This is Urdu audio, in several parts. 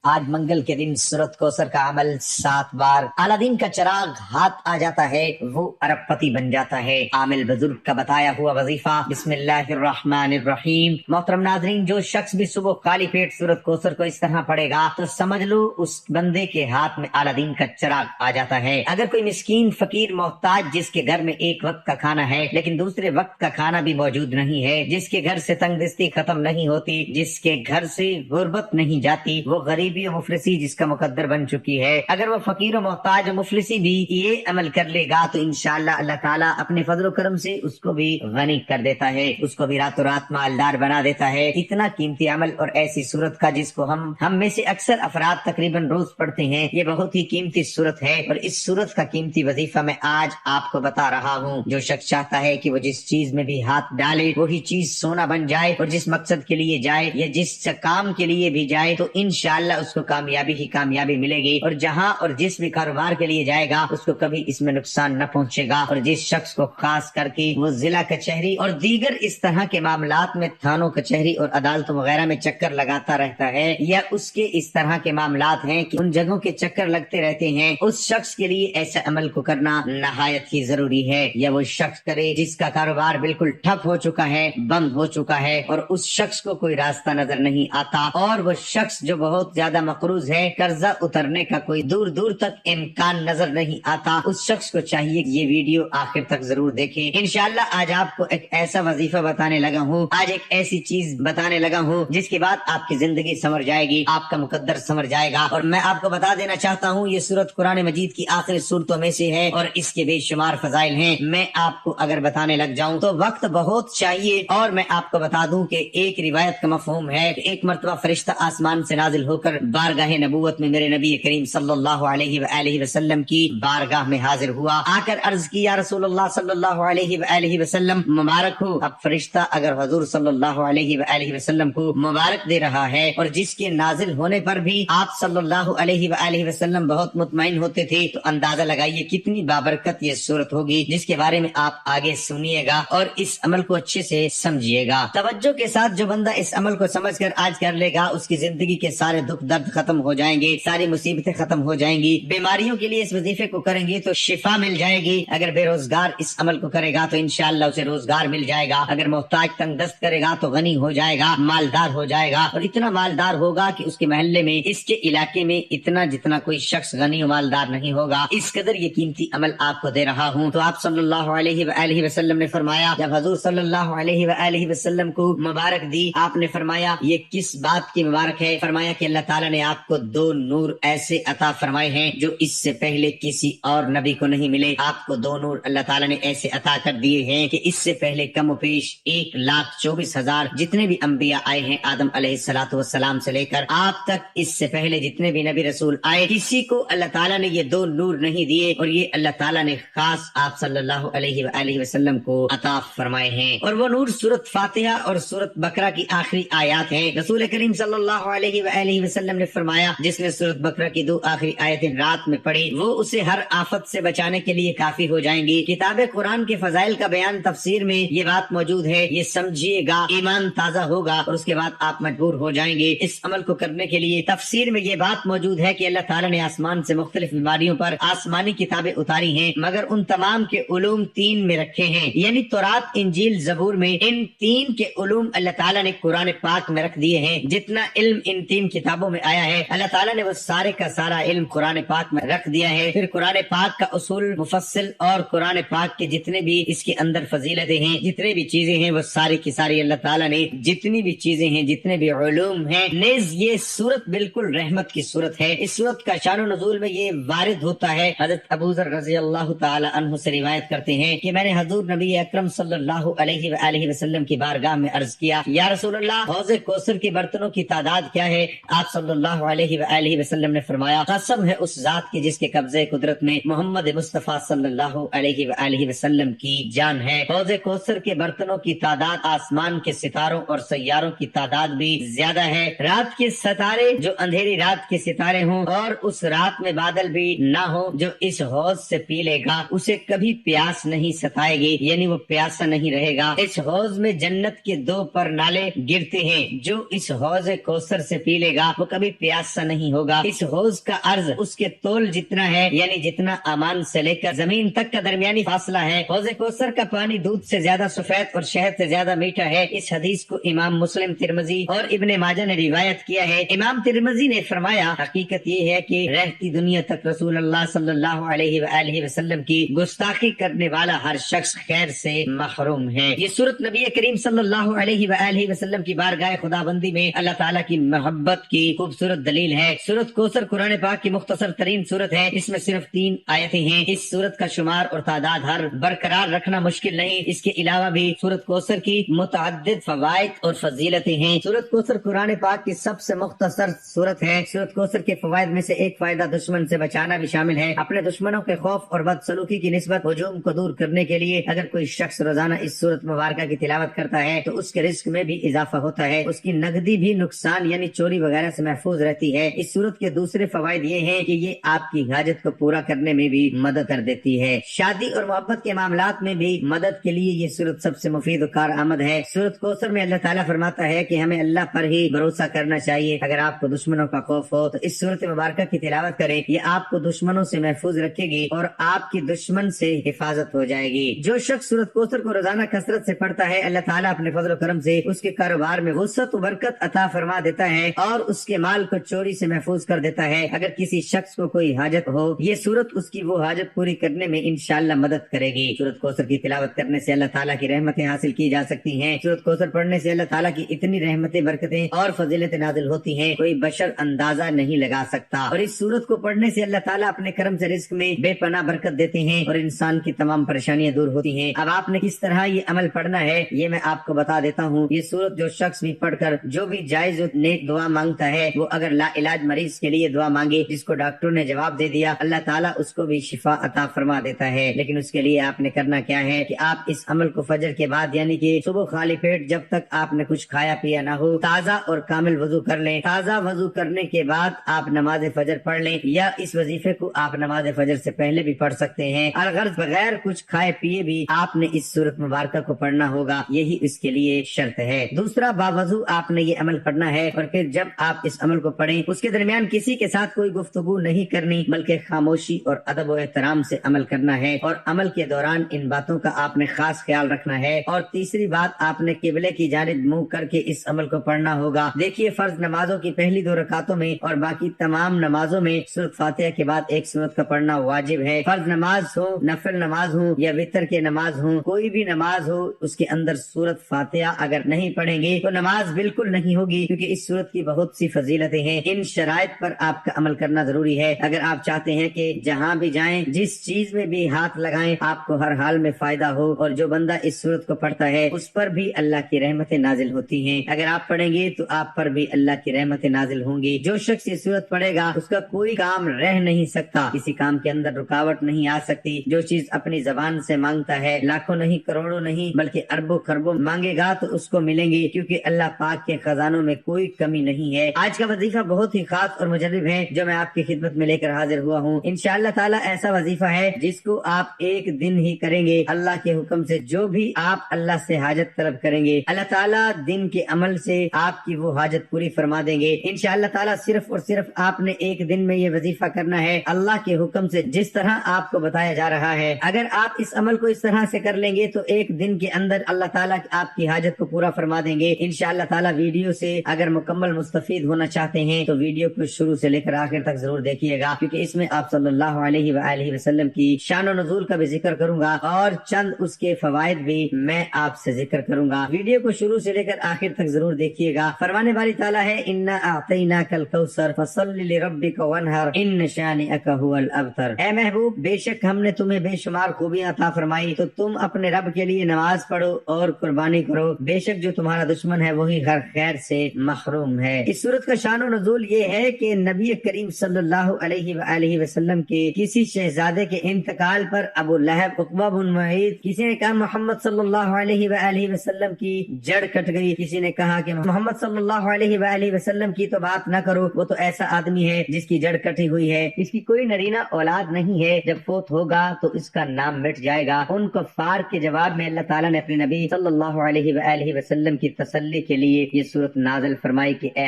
آج منگل کے دن سورت کوثر کا عمل 7 بار الادین کا چراغ ہاتھ آ جاتا ہے، وہ ارب پتی بن جاتا ہے۔ عامل بزرگ کا بتایا ہوا وظیفہ بسم اللہ الرحمن الرحیم۔ محترم ناظرین، جو شخص بھی صبح خالی پیٹ سورت کوثر کو اس طرح پڑھے گا تو سمجھ لو اس بندے کے ہاتھ میں الادین کا چراغ آ جاتا ہے۔ اگر کوئی مسکین فقیر محتاج جس کے گھر میں ایک وقت کا کھانا ہے لیکن دوسرے وقت کا کھانا بھی موجود نہیں ہے، جس کے گھر سے تنگ دستی ختم نہیں ہوتی، جس کے گھر سے غربت نہیں جاتی، وہ غریبی و مفلسی جس کا مقدر بن چکی ہے، اگر وہ فقیر و محتاج و مفلسی بھی یہ عمل کر لے گا تو انشاءاللہ اللہ تعالیٰ اپنے فضل و کرم سے اس کو بھی غنی کر دیتا ہے، اس کو بھی راتوں رات مالدار بنا دیتا ہے۔ اتنا قیمتی عمل اور ایسی صورت کا جس کو ہم میں سے اکثر افراد تقریباً روز پڑھتے ہیں، یہ بہت ہی قیمتی صورت ہے اور اس صورت کا قیمتی وظیفہ میں آج آپ کو بتا رہا ہوں۔ جو شخص چاہتا ہے کہ وہ جس چیز میں بھی ہاتھ ڈالے وہی چیز سونا بن جائے، اور جس مقصد کے لیے جائے یا جس کام کے لیے بھی جائے تو انشاءاللہ اس کو کامیابی ہی کامیابی ملے گی، اور جہاں اور جس بھی کاروبار کے لیے جائے گا اس کو کبھی اس میں نقصان نہ پہنچے گا۔ اور جس شخص کو خاص کر کے وہ ضلع کچہری اور دیگر اس طرح کے معاملات میں تھانوں کچہری اور عدالتوں وغیرہ میں چکر لگاتا رہتا ہے، یا اس کے اس طرح کے معاملات ہیں کہ ان جگہوں کے چکر لگتے رہتے ہیں، اس شخص کے لیے ایسا عمل کو کرنا نہایت ہی ضروری ہے۔ یا وہ شخص کرے جس کا کاروبار بالکل ٹھپ ہو چکا ہے، بند ہو چکا ہے، اور اس شخص کو کوئی راستہ نظر نہیں آتا، اور وہ شخص جو بہت زیادہ مقروض ہے، قرضہ اترنے کا کوئی دور دور تک امکان نظر نہیں آتا، اس شخص کو چاہیے کہ یہ ویڈیو آخر تک ضرور دیکھیں۔ انشاءاللہ آج آپ کو ایک ایسا وظیفہ بتانے لگا ہوں، آج ایک ایسی چیز بتانے لگا ہوں جس کے بعد آپ کی زندگی سنور جائے گی، آپ کا مقدر سنور جائے گا۔ اور میں آپ کو بتا دینا چاہتا ہوں یہ سورت قرآن مجید کی آخری سورتوں میں سے ہے اور اس کے بے شمار فضائل ہیں۔ میں آپ کو اگر بتانے لگ جاؤں تو وقت بہت چاہیے، اور میں آپ کو بتا دوں کہ ایک روایت کا مفہوم ہے کہ ایک مرتبہ فرشتہ آسمان سے نازل ہو کر بارگاہ نبوت میں میرے نبی کریم صلی اللہ علیہ وآلہ وسلم کی بارگاہ میں حاضر ہوا، آ کر عرض کی یا رسول اللہ صلی اللہ علیہ وآلہ وسلم مبارک ہو۔ اب فرشتہ اگر حضور صلی اللہ علیہ وآلہ وسلم کو مبارک دے رہا ہے اور جس کے نازل ہونے پر بھی آپ صلی اللہ علیہ وآلہ وسلم بہت مطمئن ہوتے تھے، تو اندازہ لگائیے کتنی بابرکت یہ صورت ہوگی جس کے بارے میں آپ آگے سنیے گا اور اس عمل کو اچھے سے سمجھیے گا۔ توجہ کے ساتھ جو بندہ اس عمل کو سمجھ کر آج کر لے گا اس کی زندگی کے سارے دکھ درد ختم ہو جائیں گے، ساری مصیبتیں ختم ہو جائیں گی۔ بیماریوں کے لیے اس وظیفے کو کریں گے تو شفا مل جائے گی، اگر بے روزگار اس عمل کو کرے گا تو انشاءاللہ اسے روزگار مل جائے گا، اگر محتاج تنگ دست کرے گا تو غنی ہو جائے گا، مالدار ہو جائے گا، اور اتنا مالدار ہوگا کہ اس کے محلے میں، اس کے علاقے میں اتنا جتنا کوئی شخص غنی و مالدار نہیں ہوگا۔ اس قدر یہ قیمتی عمل آپ کو دے رہا ہوں۔ تو آپ صلی اللہ علیہ وآلہ وسلم نے فرمایا، جب حضور صلی اللہ علیہ وآلہ وسلم کو مبارک دی، آپ نے فرمایا یہ کس بات کی مبارک ہے؟ فرمایا کہ اللہ تعالیٰ نے آپ کو 2 نور ایسے عطا فرمائے ہیں جو اس سے پہلے کسی اور نبی کو نہیں ملے۔ آپ کو 2 نور اللہ تعالیٰ نے ایسے عطا کر دیے ہیں کہ اس سے پہلے کم و بیش 1,24,000 جتنے بھی انبیاء آئے ہیں آدم علیہ السلام سے لے کر آپ تک، اس سے پہلے جتنے بھی نبی رسول آئے، کسی کو اللہ تعالیٰ نے یہ 2 نور نہیں دیے، اور یہ اللہ تعالیٰ نے خاص آپ صلی اللہ علیہ وآلہ وسلم کو عطا فرمائے ہیں۔ اور وہ نور سورت فاتحہ اور سورت بقرہ کی آخری آیات ہیں۔ رسول کریم صلی اللہ علیہ وآلہ وسلم نے فرمایا جس نے سورت بقرہ کی 2 آخری آیتیں رات میں پڑھی وہ اسے ہر آفت سے بچانے کے لیے کافی ہو جائیں گی۔ کتاب قرآن کے فضائل کا بیان تفسیر میں یہ بات موجود ہے، یہ سمجھیے گا، ایمان تازہ ہوگا اور اس کے بعد آپ مجبور ہو جائیں گے اس عمل کو کرنے کے لیے۔ تفسیر میں یہ بات موجود ہے کہ اللہ تعالیٰ نے آسمان سے مختلف بیماریوں پر آسمانی کتابیں اتاری ہیں، مگر ان تمام کے علوم 3 میں رکھے ہیں، یعنی تورات، انجیل، زبور میں ان 3 کے علوم اللہ تعالیٰ نے قرآن پاک میں رکھ دیے ہیں۔ جتنا علم ان 3 کتابوں میں آیا ہے اللہ تعالیٰ نے وہ سارے کا سارا علم قرآن پاک میں رکھ دیا ہے۔ پھر قرآن پاک کا اصول مفصل اور قرآن پاک کے جتنے بھی اس کے اندر فضیلتیں ہیں، جتنے بھی چیزیں ہیں، وہ ساری کی ساری اللہ تعالیٰ نے جتنی بھی چیزیں ہیں، جتنے بھی علوم ہیں، نیز یہ سورت بالکل رحمت کی سورت ہے۔ اس سورت کا شان و نزول میں یہ وارد ہوتا ہے، حضرت ابو ذر رضی اللہ تعالی عنہ سے روایت کرتے ہیں کہ میں نے حضور نبی اکرم صلی اللہ علیہ وآلہ وسلم کی بارگاہ میں عرض کیا، یا رسول اللہ حوض کوثر کے برتنوں کی تعداد کیا ہے؟ آپ صلی اللہ علیہ وآلہ وسلم نے فرمایا، قسم ہے اس ذات کی جس کے قبضے قدرت میں محمد مصطفیٰ صلی اللہ علیہ وآلہ وسلم کی جان ہے، حوض کوثر کے برتنوں کی تعداد آسمان کے ستاروں اور سیاروں کی تعداد بھی زیادہ ہے۔ رات کے ستارے جو اندھیری رات کے ستارے ہوں اور اس رات میں بادل بھی نہ ہو، جو اس حوض سے پی لے گا اسے کبھی پیاس نہیں ستائے گی، یعنی وہ پیاسا نہیں رہے گا۔ اس حوض میں جنت کے 2 پر نالے گرتے ہیں، جو اس حوض کوثر سے پی لے گا وہ کبھی پیاسا نہیں ہوگا۔ اس حوض کا عرض اس کے طول جتنا ہے، یعنی جتنا آمان سے لے کر زمین تک کا درمیانی فاصلہ ہے۔ حوض کوثر کا پانی دودھ سے زیادہ سفید اور شہد سے زیادہ میٹھا ہے۔ اس حدیث کو امام مسلم، ترمذی اور ابن ماجہ نے روایت کیا ہے۔ امام ترمذی نے فرمایا، حقیقت یہ ہے کہ رہتی دنیا تک رسول اللہ صلی اللہ علیہ وآلہ وسلم کی گستاخی کرنے والا ہر شخص خیر سے محروم ہے۔ یہ سورت نبی کریم صلی اللہ علیہ وآلہ وسلم کی بارگاہ خدا بندی میں اللہ تعالیٰ کی محبت کی خوبصورت دلیل ہے۔ سورت کوثر قرآن پاک کی مختصر ترین سورت ہے۔ اس میں صرف 3 آیتیں ہیں۔ اس سورت کا شمار اور تعداد ہر برقرار رکھنا مشکل نہیں۔ اس کے علاوہ بھی سورت کوثر کی متعدد فوائد اور فضیلتیں ہیں۔ سورت کوثر قرآن پاک کی سب سے مختصر سورت ہے۔ سورت کوثر کے فوائد میں سے ایک فائدہ دشمن سے بچانا بھی شامل ہے۔ اپنے دشمنوں کے خوف اور بدسلوکی کی نسبت ہجوم کو دور کرنے کے لیے اگر کوئی شخص روزانہ اس سورت مبارکہ کی تلاوت کرتا ہے تو اس کے رزق میں بھی اضافہ ہوتا ہے، اس کی نقدی بھی نقصان یعنی چوری وغیرہ سے محفوظ رہتی ہے۔ اس سورت کے دوسرے فوائد یہ ہیں کہ یہ آپ کی حاجت کو پورا کرنے میں بھی مدد کر دیتی ہے۔ شادی اور محبت کے معاملات میں بھی مدد کے لیے یہ سورت سب سے مفید و کارآمد ہے۔ سورت کوثر میں اللہ تعالیٰ فرماتا ہے کہ ہمیں اللہ پر ہی بھروسہ کرنا چاہیے۔ اگر آپ کو دشمنوں کا خوف ہو تو اس سورت مبارکہ کی تلاوت کریں، یہ آپ کو دشمنوں سے محفوظ رکھے گی اور آپ کی دشمن سے حفاظت ہو جائے گی۔ جو شخص سورت کوثر کو روزانہ کثرت سے پڑھتا ہے، اللہ تعالیٰ اپنے فضل و کرم سے اس کے کاروبار میں وسعت و برکت عطا فرما دیتا ہے اور اس کے مال کو چوری سے محفوظ کر دیتا ہے۔ اگر کسی شخص کو کوئی حاجت ہو، یہ سورت اس کی وہ حاجت پوری کرنے میں انشاءاللہ مدد کرے گی۔ سورت کوثر کی تلاوت کرنے سے اللہ تعالیٰ کی رحمتیں حاصل کی جا سکتی ہیں۔ سورت کوثر پڑھنے سے اللہ تعالیٰ کی اتنی رحمتیں، برکتیں اور فضیلتیں نازل ہوتی ہیں، کوئی بشر اندازہ نہیں لگا سکتا۔ اور اس سورت کو پڑھنے سے اللہ تعالیٰ اپنے کرم سے رزق میں بے پناہ برکت دیتے ہیں اور انسان کی تمام پریشانیاں دور ہوتی ہیں۔ اب آپ نے کس طرح یہ عمل پڑھنا ہے یہ میں آپ کو بتا دیتا ہوں۔ یہ سورت جو شخص بھی پڑھ کر جو بھی جائز و نیک دعا مانگتا ہے، وہ اگر لا علاج مریض کے لیے دعا مانگے جس کو ڈاکٹر نے جواب دے دیا، اللہ تعالیٰ اس کو بھی شفا عطا فرما دیتا ہے۔ لیکن اس کے لیے آپ نے کرنا کیا ہے کہ آپ اس عمل کو فجر کے بعد یعنی کہ صبح خالی پیٹ جب تک آپ نے کچھ کھایا پیا نہ ہو، تازہ اور کامل وضو کر لیں۔ تازہ وضو کرنے کے بعد آپ نماز فجر پڑھ لیں، یا اس وظیفے کو آپ نماز فجر سے پہلے بھی پڑھ سکتے ہیں۔ الغرض بغیر کچھ کھائے پیے بھی آپ نے اس سورت مبارکہ کو پڑھنا ہوگا، یہی اس کے لیے شرط ہے۔ دوسرا، باوضو آپ نے یہ عمل پڑھنا ہے اور پھر جب آپ اس عمل کو پڑھیں اس کے درمیان کسی کے ساتھ کوئی گفتگو نہیں کرنی، بلکہ خاموشی اور ادب و احترام سے عمل کرنا ہے، اور عمل کے دوران ان باتوں کا آپ نے خاص خیال رکھنا ہے۔ اور تیسری بات، آپ نے قبلے کی جانب منہ کر کے اس عمل کو پڑھنا ہوگا۔ دیکھیے، فرض نمازوں کی پہلی 2 رکعتوں میں اور باقی تمام نمازوں میں سورۃ فاتحہ کے بعد ایک سورت کا پڑھنا واجب ہے۔ فرض نماز ہو، نفل نماز ہو یا وتر کے نماز ہو، کوئی بھی نماز ہو، اس کے اندر سورۃ فاتحہ اگر نہیں پڑھیں گے تو نماز بالکل نہیں ہوگی، کیونکہ اس سورت کی بہت سی فضیلتیں ہیں۔ ان شرائط پر آپ کا عمل کرنا ضروری ہے۔ اگر آپ چاہتے ہیں کہ جہاں بھی جائیں، جس چیز میں بھی ہاتھ لگائیں، آپ کو ہر حال میں فائدہ ہو، اور جو بندہ اس سورت کو پڑھتا ہے اس پر بھی اللہ کی رحمتیں نازل ہوتی ہیں۔ اگر آپ پڑھیں گے تو آپ پر بھی اللہ کی رحمتیں نازل ہوں گی۔ جو شخص یہ سورت پڑھے گا اس کا کوئی کام رہ نہیں سکتا، کسی کام کے اندر رکاوٹ نہیں آ سکتی۔ جو چیز اپنی زبان سے مانگتا ہے، لاکھوں نہیں، کروڑوں نہیں، بلکہ اربوں خربوں مانگے گا تو اس کو ملیں گی، کیونکہ اللہ پاک کے خزانوں میں کوئی کمی نہیں ہے۔ آج کا وظیفہ بہت ہی خاص اور مجرب ہے جو میں آپ کی خدمت میں لے کر حاضر ہوا ہوں۔ انشاءاللہ تعالی ایسا وظیفہ ہے جس کو آپ ایک دن ہی کریں گے۔ اللہ کے حکم سے جو بھی آپ اللہ سے حاجت طلب کریں گے، اللہ تعالیٰ دن کے عمل سے آپ کی وہ حاجت پوری فرما دیں گے انشاءاللہ تعالیٰ۔ صرف اور صرف آپ نے ایک دن میں یہ وظیفہ کرنا ہے اللہ کے حکم سے، جس طرح آپ کو بتایا جا رہا ہے۔ اگر آپ اس عمل کو اس طرح سے کر لیں گے تو ایک دن کے اندر اللہ تعالیٰ آپ کی حاجت کو پورا فرما دیں گے انشاءاللہ تعالیٰ۔ ویڈیو سے اگر مکمل مستفید ہونا چاہتے ہیں تو ویڈیو کو شروع سے لے کر آخر تک ضرور دیکھیے گا، کیونکہ اس میں آپ صلی اللہ علیہ وآلہ وسلم کی شان و نزول کا بھی ذکر کروں گا اور چند اس کے فوائد بھی میں آپ سے ذکر کروں گا۔ ویڈیو کو شروع سے لے کر آخر تک ضرور دیکھیے گا۔ فرمانے والی تعالیٰ ہے، انا اعطیناک الکوثر فصل لربک وانحر ان شانئک هو الابتر۔ اے محبوب، بے شک ہم نے تمہیں بے شمار خوبیاں عطا فرمائی، تو تم اپنے رب کے لیے نماز پڑھو اور قربانی کرو، بے شک جو تمہارا دشمن ہے وہی ہر خیر سے محروم ہے۔ اس سورت کا شان و نزول یہ ہے کہ نبی کریم صلی اللہ علیہ وآلہ وسلم کے کسی شہزادے کے انتقال پر ابو لہب، عقبہ بن معیط، کسی نے کہا محمد صلی اللہ علیہ وآلہ وسلم کی جڑ کٹ گئی، کسی نے کہا کہ محمد صلی اللہ علیہ وآلہ وسلم کی تو بات نہ کرو، وہ تو ایسا آدمی ہے جس کی جڑ کٹی ہوئی ہے، اس کی کوئی نرینہ اولاد نہیں ہے، جب فوت ہوگا تو اس کا نام مٹ جائے گا۔ ان کفار کے جواب میں اللہ تعالیٰ نے اپنے نبی صلی اللہ علیہ وآلہ وسلم کی تسلی کے لیے یہ سورت نازل فرمائی کہ اے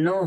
9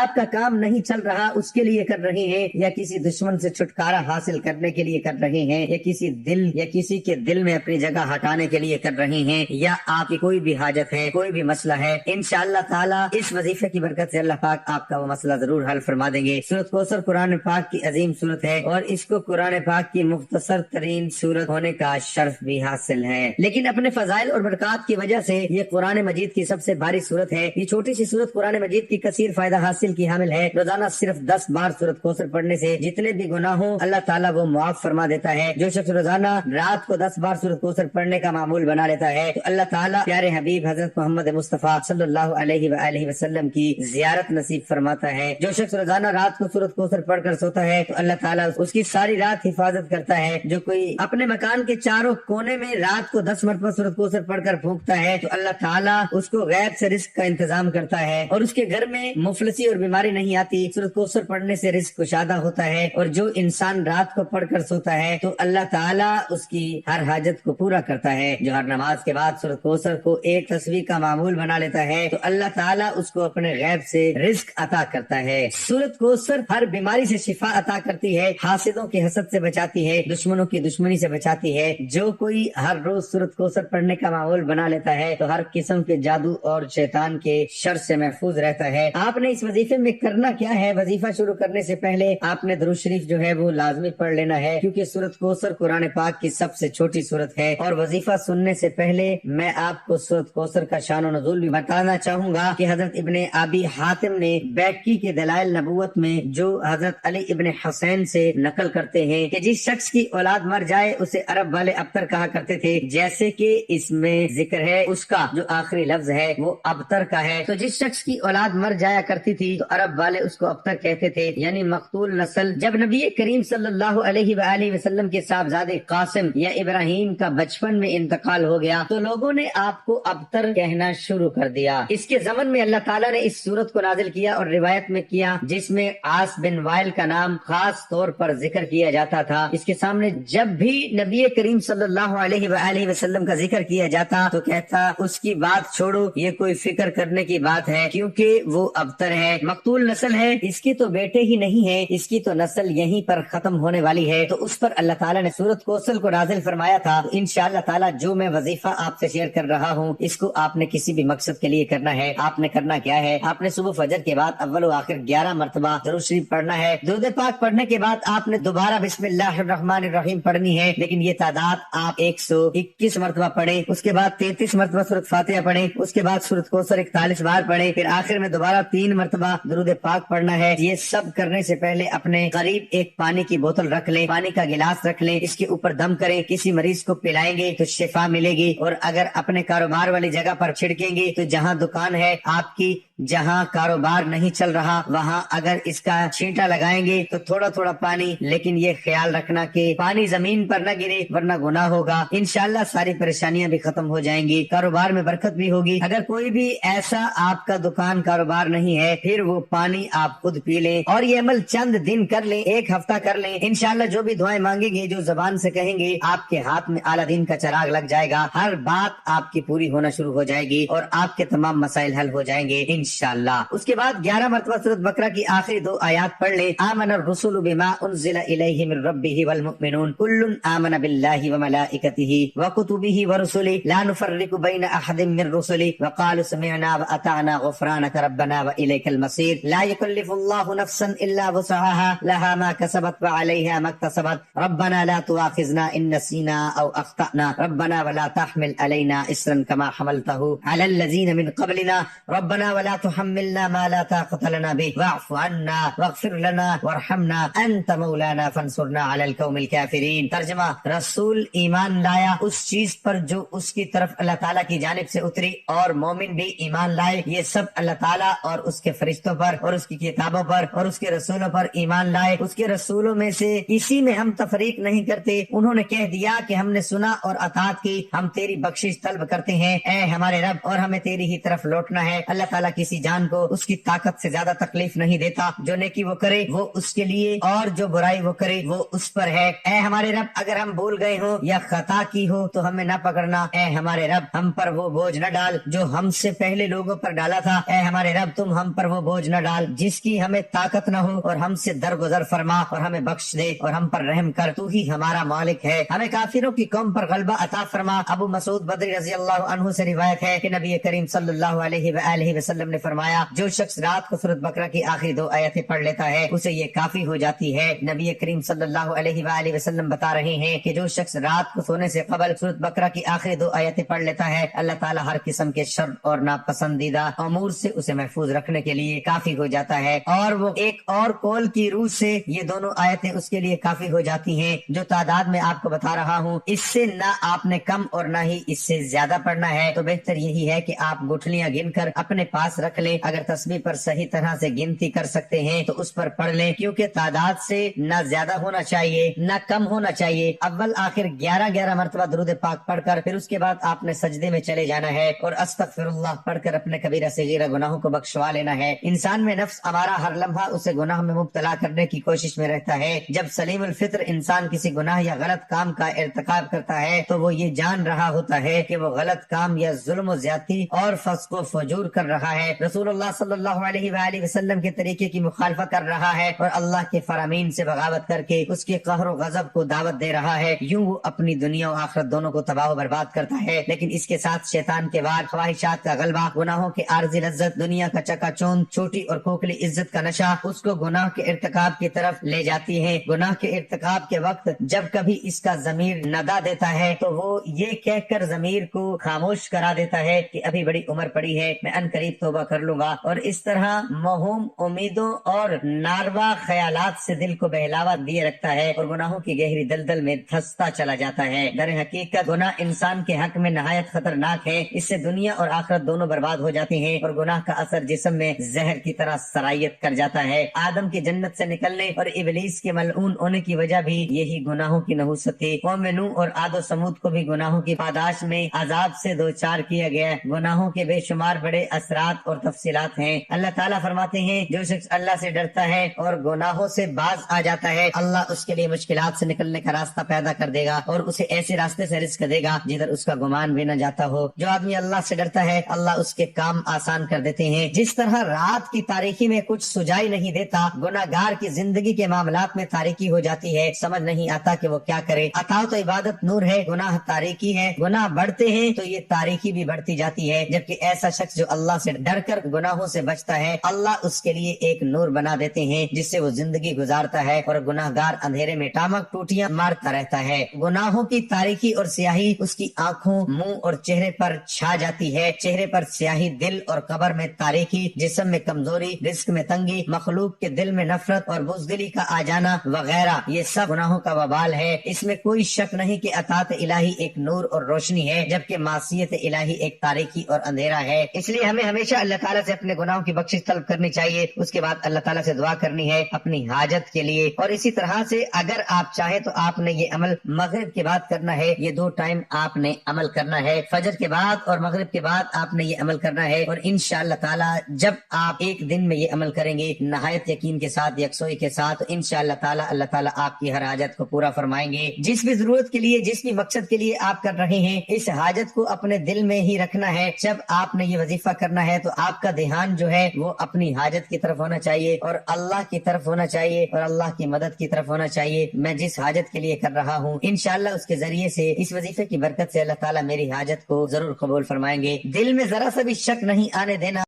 آپ کا کام نہیں چل رہا اس کے لیے کر رہے ہیں، یا کسی دشمن سے چھٹکارا حاصل کرنے کے لیے کر رہے ہیں، یا کسی کے دل میں اپنی جگہ ہٹانے کے لیے کر رہے ہیں، یا آپ کی کوئی بھی حاجت ہے، کوئی بھی مسئلہ ہے، انشاءاللہ تعالی اس وظیفے کی برکت سے اللہ پاک آپ کا وہ مسئلہ ضرور حل فرما دیں گے۔ سورۃ کوثر قرآن پاک کی عظیم سورت ہے اور اس کو قرآن پاک کی مختصر ترین سورت ہونے کا شرف بھی حاصل ہے، لیکن اپنے فضائل اور برکات کی وجہ سے یہ قرآن مجید کی سب سے بھاری سورت ہے۔ یہ چھوٹی سی سورت قرآن مجید کی کثیر فائدہ حاصل کی حامل ہے۔ روزانہ صرف 10 بار سورت کوثر پڑھنے سے جتنے بھی گناہ ہوں اللہ تعالیٰ وہ معاف فرما دیتا ہے۔ جو شخص روزانہ رات کو 10 بار سورت کوثر پڑھنے کا معمول بنا لیتا ہے تو اللہ تعالیٰ پیارے حبیب حضرت محمد مصطفیٰ صلی اللہ علیہ وآلہ وسلم کی زیارت نصیب فرماتا ہے۔ جو شخص روزانہ رات کو سورت کوثر پڑھ کر سوتا ہے تو اللہ تعالیٰ اس کی ساری رات حفاظت کرتا ہے۔ جو کوئی اپنے مکان کے چاروں کونے میں رات کو 10 مرتبہ سورت کوثر پڑھ کر پھونکتا ہے تو اللہ تعالیٰ اس کو غیب سے رزق کا انتظام کرتا ہے اور اس کے گھر میں مفلسی اور بیماری نہیں آتی۔ سورت کوثر پڑھنے سے رزق کشادہ ہوتا ہے، اور جو انسان رات کو پڑھ کر سوتا ہے تو اللہ تعالیٰ اس کی ہر حاجت کو پورا کرتا ہے۔ جو ہر نماز کے بعد سورت کوثر کو ایک تسبیح کا معمول بنا لیتا ہے تو اللہ تعالیٰ اس کو اپنے غیب سے رزق عطا کرتا ہے۔ سورت کوثر ہر بیماری سے شفا عطا کرتی ہے، حاسدوں کی حسد سے بچاتی ہے، دشمنوں کی دشمنی سے بچاتی ہے۔ جو کوئی ہر روز سورت کوثر پڑھنے کا معمول بنا لیتا ہے تو ہر قسم کے جادو اور شیطان کے شر سے محفوظ رہتا ہے۔ آپ نے اس وظیفے میں کرنا کیا ہے؟ وظیفہ شروع کرنے سے پہلے آپ نے درود شریف جو ہے وہ لازمی پڑھ لینا ہے، کیونکہ سورت کوثر قرآن پاک کی سب سے چھوٹی سورت ہے۔ اور وظیفہ سننے سے پہلے میں آپ کو سورت کوثر کا شان و نزول بھی بتانا چاہوں گا کہ حضرت ابن ابی حاتم نے بیقی کے دلائل نبوت میں جو حضرت علی ابن حسین سے نقل کرتے ہیں کہ جس شخص کی اولاد مر جائے اسے عرب والے ابتر کہا کرتے تھے، جیسے کہ اس میں ذکر ہے اس کا جو آخری لفظ ہے وہ ابتر کا ہے۔ تو جس شخص کی اولاد مر جایا کرتی تھی تو عرب والے اس کو ابتر کہتے تھے، یعنی مقتول نسل۔ جب نبی کریم صلی اللہ علیہ وآلہ وسلم کے صاحبزادے قاسم یا ابراہیم کا بچپن میں انتقال ہو گیا تو لوگوں نے آپ کو ابتر کہنا شروع کر دیا۔ اس کے ضمن میں اللہ تعالیٰ نے اس سورت کو نازل کیا اور روایت میں کیا جس میں عاص بن وائل کا نام خاص طور پر ذکر کیا جاتا تھا۔ اس کے سامنے جب بھی نبی کریم صلی اللہ علیہ وآلہ وسلم کا ذکر کیا جاتا تو کہتا اس کی بات چھوڑو، یہ کوئی فکر کرنے کی بات ہے کیونکہ وہ ابتر ہے، مقتول نسل ہے، اس کی تو بیٹے ہی نہیں ہے، اس کی تو نسل یہیں پر ختم ہونے والی ہے۔ تو اس پر اللہ تعالیٰ نے سورت کوثر کو نازل فرمایا تھا۔ انشاءاللہ تعالیٰ جو میں وظیفہ آپ سے شیئر کر رہا ہوں اس کو آپ نے کسی بھی مقصد کے لیے کرنا ہے۔ آپ نے کرنا کیا ہے؟ آپ نے صبح فجر کے بعد اول و آخر 11 مرتبہ درود شریف پڑھنا ہے۔ درود پاک پڑھنے کے بعد آپ نے دوبارہ بسم اللہ الرحمن الرحیم پڑھنی ہے، لیکن یہ تعداد آپ 121 مرتبہ پڑھیں، اس کے بعد 33 مرتبہ سورت فاتحہ پڑھیں، اس کے بعد سورت کوثر 41 بار پڑھیں، پھر آخر میں دوبارہ 3 مرتبہ درود پاک پڑھنا ہے۔ یہ سب کرنے سے پہلے اپنے قریب ایک پانی کی بوتل رکھ لیں، پانی کا گلاس رکھ لیں، اس کے اوپر دم کریں، کسی مریض کو پلائیں گے تو شفا ملے گی، اور اگر اپنے کاروبار والی جگہ پر چھڑکیں گے تو جہاں دکان ہے آپ کی، جہاں کاروبار نہیں چل رہا وہاں اگر اس کا چھینٹا لگائیں گے تو تھوڑا تھوڑا پانی، لیکن یہ خیال رکھنا کہ پانی زمین پر نہ گرے ورنہ گناہ ہوگا۔ انشاءاللہ ساری پریشانیاں بھی ختم ہو جائیں گی، کاروبار میں برکت بھی ہوگی۔ اگر کوئی بھی ایسا آپ کا دکان کاروبار نہیں ہے پھر وہ پانی آپ خود پی لیں، اور یہ عمل چند دن کر لیں، 1 ہفتہ کر لیں۔ انشاءاللہ جو بھی دعائیں مانگیں گے، جو زبان سے کہیں گے، آپ کے ہاتھ میں اعلیٰ دین کا چراغ لگ جائے گا، ہر بات آپ کی پوری ہونا شروع ہو جائے گی اور آپ کے تمام مسائل حل ہو جائیں گے انشاءاللہ۔ اس کے بعد 11 مرتبہ سورۃ بقرہ کی آخری 2 آیات پڑھ لیں۔ آمن الرسول بما انزل الیہ من ربہ والمؤمنون کل آمن باللہ وملائکتہ وکتبہ ورسلہ لا نفرق بین احد من رسلہ وقالوا سمعنا واطعنا غفرانک ربنا والیک المصیر لا یکلف اللہ نفسا الا وسعها لها ما كسبت وعليها ما اكتسبت ربنا لا تؤاخذنا ان نسينا او اخطأنا ربنا ولا تحمل علينا اسرا كما حملته على الذين من قبلنا ربنا ولا تحملنا ما لا طاقة لنا به واعف عنا واغفر لنا وارحمنا انت مولانا فانصرنا على القوم الكافرین۔ ترجمہ: رسول ایمان لایا اس چیز پر جو اس کی طرف اللہ تعالیٰ کی جانب سے اتری، اور مومن بھی ایمان لائے، یہ سب اللہ تعالیٰ اور اس کے فرشتوں پر اور اس کی کتابوں پر اور اس کے رسولوں پر ایمان لائے۔ اس کے رسولوں میں سے کسی میں ہم تفریق نہیں کرتے، انہوں نے کہہ دیا کہ ہم نے سنا اور اطاعت کی، ہم تیری بخشش طلب کرتے ہیں اے ہمارے رب، اور ہمیں تیری ہی طرف لوٹنا ہے۔ اللہ تعالیٰ کسی جان کو اس کی طاقت سے زیادہ تکلیف نہیں دیتا، جو نیکی وہ کرے وہ اس کے لیے اور جو برائی وہ کرے وہ اس پر ہے۔ اے ہمارے رب، اگر ہم بھول گئے ہوں یا خطا کی ہو تو ہمیں نہ پکڑنا۔ اے ہمارے رب، ہم پر وہ بوجھ نہ ڈال جو ہم سے پہلے لوگوں پر ڈالا تھا۔ اے ہمارے رب، تم ہم پر وہ بوجھ نہ ڈال جس کی ہمیں طاقت نہ ہو، اور ہم سے درگزر فرما اور ہمیں بخش دے اور ہم پر رحم کر، تو ہی ہمارا مالک ہے، ہمیں کافروں کی قوم پر غلبہ عطا فرما۔ ابو مسعود بدری رضی اللہ عنہ سے روایت ہے کہ نبی کریم صلی اللہ علیہ وآلہ وسلم نے فرمایا، جو شخص رات کو سورۃ بقرہ کی آخری 2 آیتیں پڑھ لیتا ہے اسے یہ کافی ہو جاتی ہے۔ نبی کریم صلی اللہ علیہ وآلہ وسلم بتا رہے ہیں کہ جو شخص رات کو سونے سے قبل سورۃ بقرہ کی آخری 2 آیتیں پڑھ لیتا ہے، اللہ تعالیٰ ہر قسم کے شر اور ناپسندیدہ امور سے اسے محفوظ رکھنے کے لیے کافی ہو جاتا ہے، اور وہ ایک اور قول کی روح سے یہ دونوں آیتیں اس کے لیے کافی ہو جاتی ہیں جو تعداد میں آپ کو بتا رہا ہوں۔ اس سے نہ آپ نے کم اور نہ ہی اس سے زیادہ پڑھنا ہے، تو بہتر یہی ہے کہ آپ گٹھلیاں گن کر اپنے پاس رکھ لیں۔ اگر تسبیح پر صحیح طرح سے گنتی کر سکتے ہیں تو اس پر پڑھ لیں، کیونکہ تعداد سے نہ زیادہ ہونا چاہیے نہ کم ہونا چاہیے۔ اول آخر 11 مرتبہ درود پاک پڑھ کر پھر اس کے بعد آپ نے سجدے میں چلے جانا ہے اور استغفر اللہ پڑھ کر اپنے کبیرہ صغیرہ گناہوں کو بخشوا لینا ہے۔ انسان میں نفس ہمارا ہر لمحہ اسے گناہ میں مبتلا کرنے کی کوشش میں رہتا ہے۔ جب سلیم الفطر انسان کسی گناہ یا غلط کام کا ارتکاب کرتا ہے تو وہ یہ جان رہا ہوتا ہے کہ وہ غلط کام یا ظلم و زیادتی اور فسق و فجور کر رہا ہے، رسول اللہ صلی اللہ علیہ وآلہ وسلم کے طریقے کی مخالفت کر رہا ہے اور اللہ کے فرامین سے بغاوت کر کے اس کے قہر و غضب کو دعوت دے رہا ہے۔ یوں وہ اپنی دنیا و آخرت دونوں کو تباہ و برباد کرتا ہے، لیکن اس کے ساتھ شیطان کے وار، خواہشات کا غلبہ، گناہوں کے عارضی لذت، دنیا کا چکا چوند، چھوٹی اور کھوکھلی عزت کا نشہ اس کو گناہ کے ارتکاب کی طرف لے جاتی ہے۔ گناہ کے ارتکاب کے وقت جب کبھی اس کا ضمیر ندا دیتا ہے تو وہ یہ کہہ کر ضمیر کو خاموش کرا دیتا ہے کہ ابھی بڑی عمر پڑی ہے، میں ان قریب توبہ کر لوں گا، اور اس طرح موہوم امیدوں اور ناروا خیالات سے دل کو بہلاوا دیے رکھتا ہے اور گناہوں کی گہری دلدل میں دھستا چلا جاتا ہے۔ در حقیقت گناہ انسان کے حق میں نہایت خطرناک ہے، اس سے دنیا اور آخرت دونوں برباد ہو جاتی ہیں اور گناہ کا اثر جسم میں زہر کی طرح سرایت کر جاتا ہے۔ آدم کی جنت سے نکلنے اور ابلیس کے ملعون ہونے کی وجہ بھی یہی گناہوں کی نحوست تھی۔ قوم نوح اور عاد و ثمود کو بھی گناہوں کی پاداش میں عذاب سے دوچار کیا گیا۔ گناہوں کے بے شمار بڑے اثرات اور تفصیلات ہیں۔ اللہ تعالیٰ فرماتے ہیں، جو شخص اللہ سے ڈرتا ہے اور گناہوں سے باز آ جاتا ہے، اللہ اس کے لیے مشکلات سے نکلنے کا راستہ پیدا کر دے گا اور اسے ایسے راستے سے رزق دے گا جدھر اس کا گمان بھی نہ جاتا ہو۔ جو آدمی اللہ سے ڈرتا ہے اللہ اس کے کام آسان کر دیتے ہیں۔ جس طرح رات کی تاریکی میں کچھ سجائی نہیں دیتا، گناہگار کی زندگی کے معاملات میں تاریکی ہو جاتی ہے، سمجھ نہیں آتا کہ وہ کیا کرے۔ اطاعت و عبادت نور ہے، گناہ تاریکی ہے۔ گناہ بڑھتے ہیں تو یہ تاریکی بھی بڑھتی جاتی ہے، جبکہ ایسا شخص جو اللہ سے ڈر کر گناہوں سے بچتا ہے اللہ اس کے لیے ایک نور بنا دیتے ہیں جس سے وہ زندگی گزارتا ہے، اور گناہگار اندھیرے میں ٹامک ٹوٹیاں مارتا رہتا ہے۔ گناہوں کی تاریکی اور سیاہی اس کی آنکھوں، منہ اور چہرے پر چھا جاتی ہے۔ چہرے پر سیاہی، دل اور قبر میں تاریکی، جسم میں کمزوری، رزق میں تنگی، مخلوق کے دل میں نفرت اور بزدلی کا آ جانا وغیرہ، یہ سب گناہوں کا وبال ہے۔ اس میں کوئی شک نہیں کہ اطاعت الہی ایک نور اور روشنی ہے، جبکہ معصیت الہی ایک تاریکی اور اندھیرا ہے۔ اس لیے ہمیں ہمیشہ اللہ تعالیٰ سے اپنے گناہوں کی بخشش طلب کرنی چاہیے، اس کے بعد اللہ تعالیٰ سے دعا کرنی ہے اپنی حاجت کے لیے۔ اور اسی طرح سے اگر آپ چاہیں تو آپ نے یہ عمل مغرب کے بعد کرنا ہے، یہ 2 ٹائم آپ نے عمل کرنا ہے، فجر کے بعد اور مغرب کے بعد آپ نے یہ عمل کرنا ہے۔ اور انشاءاللہ تعالیٰ جب آپ ایک دن میں یہ عمل کریں گے نہایت یقین کے ساتھ، یکسوئی کے ساتھ، انشاءاللہ تعالیٰ اللہ تعالیٰ آپ کی ہر حاجت کو پورا فرمائیں گے۔ جس بھی ضرورت کے لیے، جس بھی مقصد کے لیے آپ کر رہے ہیں، اس حاجت کو اپنے دل میں ہی رکھنا ہے۔ جب آپ نے یہ وظیفہ کرنا ہے تو آپ کا دھیان جو ہے وہ اپنی حاجت کی طرف ہونا چاہیے اور اللہ کی طرف ہونا چاہیے اور اللہ کی مدد کی طرف ہونا چاہیے۔ میں جس حاجت کے لیے کر رہا ہوں انشاءاللہ اس کے ذریعے سے، اس وظیفے کی برکت سے اللہ تعالیٰ میری حاجت کو ضرور قبول فرمائیں گے۔ دل میں ذرا سا بھی شک نہیں آنے دینا۔